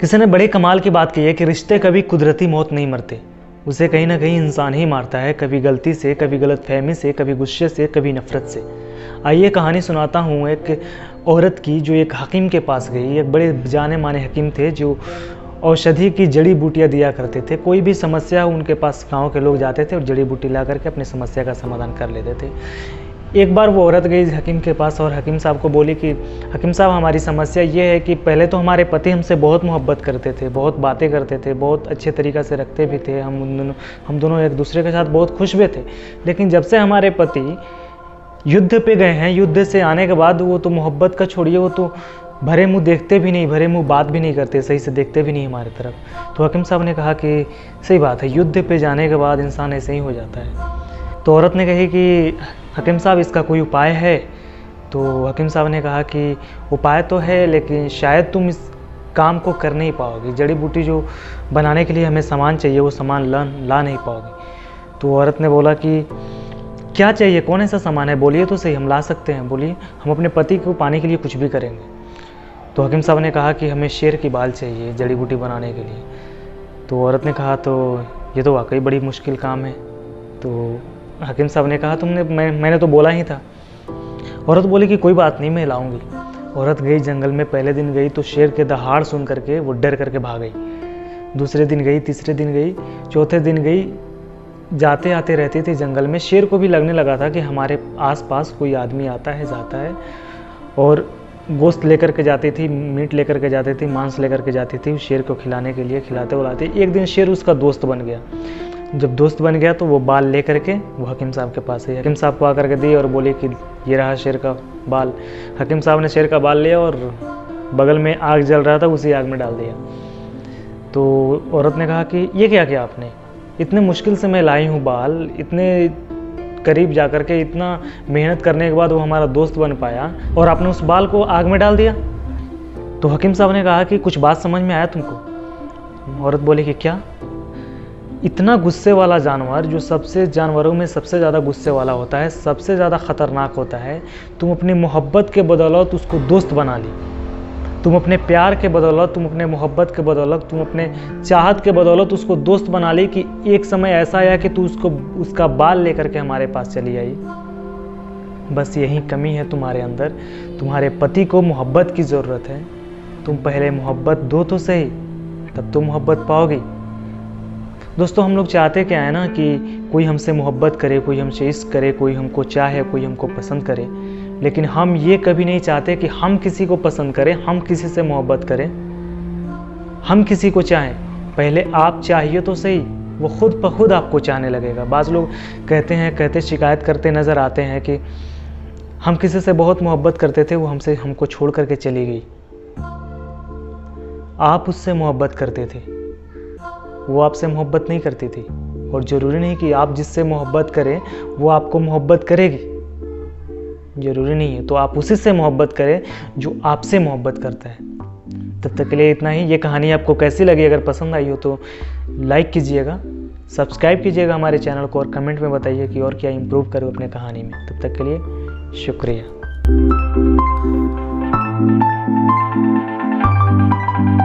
किसी ने बड़े कमाल की बात कही है कि रिश्ते कभी कुदरती मौत नहीं मरते, उसे कहीं ना कहीं इंसान ही मारता है, कभी गलती से, कभी गलतफहमी से, कभी गुस्से से, कभी नफरत से। आइए कहानी सुनाता हूँ एक औरत की जो एक हकीम के पास गई। एक बड़े जाने माने हकीम थे जो औषधि की जड़ी बूटियाँ दिया करते थे। कोई भी समस्या उनके पास गांव के लोग जाते थे और जड़ी बूटी ला करके अपनी समस्या का समाधान कर लेते थे। एक बार वो औरत गई हकीम के पास और हकीम साहब को बोली कि हकीम साहब, हमारी समस्या ये है कि पहले तो हमारे पति हमसे बहुत मोहब्बत करते थे, बहुत बातें करते थे, बहुत अच्छे तरीक़े से रखते भी थे, हम दोनों एक दूसरे के साथ बहुत खुश भी थे। लेकिन जब से हमारे पति युद्ध पे गए हैं, युद्ध से आने के बाद वो तो मोहब्बत का छोड़िए, वो तो भरे मुंह देखते भी नहीं, भरे मुंह बात भी नहीं करते, सही से देखते भी नहीं हमारी तरफ। तो हकीम साहब ने कहा कि सही बात है, युद्ध पे जाने के बाद इंसान ऐसे ही हो जाता है। तो औरत ने कही कि हकीम साहब, इसका कोई उपाय है? तो हकीम साहब ने कहा कि उपाय तो है, लेकिन शायद तुम इस काम को कर नहीं पाओगे। जड़ी बूटी जो बनाने के लिए हमें सामान चाहिए, वो सामान ला नहीं पाओगे। तो औरत ने बोला कि क्या चाहिए, कौन सा सामान है, बोलिए तो सही, हम ला सकते हैं, बोलिए, हम अपने पति को पाने के लिए कुछ भी करेंगे। तो हकीम साहब ने कहा कि हमें शेर की बाल चाहिए जड़ी बूटी बनाने के लिए। तो औरत ने कहा तो ये तो वाकई बड़ी मुश्किल काम है। तो हकीम साहब ने कहा मैंने तो बोला ही था। औरत बोली कि कोई बात नहीं, मैं लाऊंगी। औरत गई जंगल में, पहले दिन गई तो शेर के दहाड़ सुन करके वो डर करके भाग गई। दूसरे दिन गई, तीसरे दिन गई, चौथे दिन गई, जाते आते रहती थी जंगल में। शेर को भी लगने लगा था कि हमारे आसपास कोई आदमी आता है जाता है, और गोश्त लेकर के जाती थी, मीट लेकर के जाती थी, मांस लेकर के जाती थी शेर को खिलाने के लिए, खिलाते बुलाते। एक दिन शेर उसका दोस्त बन गया। जब दोस्त बन गया तो वो बाल ले करके वो हकीम साहब के पास आई, हकीम साहब को आकर के दी और बोली कि ये रहा शेर का बाल। हकीम साहब ने शेर का बाल लिया और बगल में आग जल रहा था, उसी आग में डाल दिया। तो औरत ने कहा कि ये क्या किया आपने, इतने मुश्किल से मैं लाई हूँ बाल, इतने करीब जा कर के इतना मेहनत करने के बाद वो हमारा दोस्त बन पाया और आपने उस बाल को आग में डाल दिया। तो हकीम साहब ने कहा कि कुछ बात समझ में आया तुमको? औरत बोली कि क्या? इतना गुस्से वाला जानवर, जो सबसे जानवरों में सबसे ज़्यादा गुस्से वाला होता है, सबसे ज़्यादा ख़तरनाक होता है, तुम अपनी मोहब्बत के बदौलत उसको दोस्त बना ली। तुम अपने प्यार के बदौलत, तुम अपने मोहब्बत के बदौलत, तुम अपने चाहत के बदौलत उसको दोस्त बना ली कि एक समय ऐसा आया कि तू उसका बाल लेकर के हमारे पास चली आई। बस यही कमी है तुम्हारे अंदर। तुम्हारे पति को मोहब्बत की ज़रूरत है। तुम पहले मोहब्बत दो तो सही, तब तुम मोहब्बत पाओगी। दोस्तों, हम लोग चाहते क्या है ना कि कोई हमसे मोहब्बत करे, कोई हमसे इश्क करे, कोई हमको चाहे, कोई हमको पसंद करे। लेकिन हम ये कभी नहीं चाहते कि हम किसी को पसंद करें, हम किसी से मोहब्बत करें, हम किसी को चाहें। पहले आप चाहिए तो सही, वो खुद ब खुद आपको चाहने लगेगा। बाज़ लोग कहते शिकायत करते नज़र आते हैं कि हम किसी से बहुत मोहब्बत करते थे, वो हमको छोड़ करके चली गई। आप उससे मोहब्बत करते थे, वो आपसे मोहब्बत नहीं करती थी। और ज़रूरी नहीं कि आप जिससे मोहब्बत करें वो आपको मोहब्बत करेगी, ज़रूरी नहीं है। तो आप उसी से मोहब्बत करें जो आपसे मोहब्बत करता है। तब तक के लिए इतना ही। ये कहानी आपको कैसी लगी? अगर पसंद आई हो तो लाइक कीजिएगा, सब्सक्राइब कीजिएगा हमारे चैनल को, और कमेंट में बताइए कि और क्या इम्प्रूव करूँ अपने कहानी में। तब तक के लिए शुक्रिया।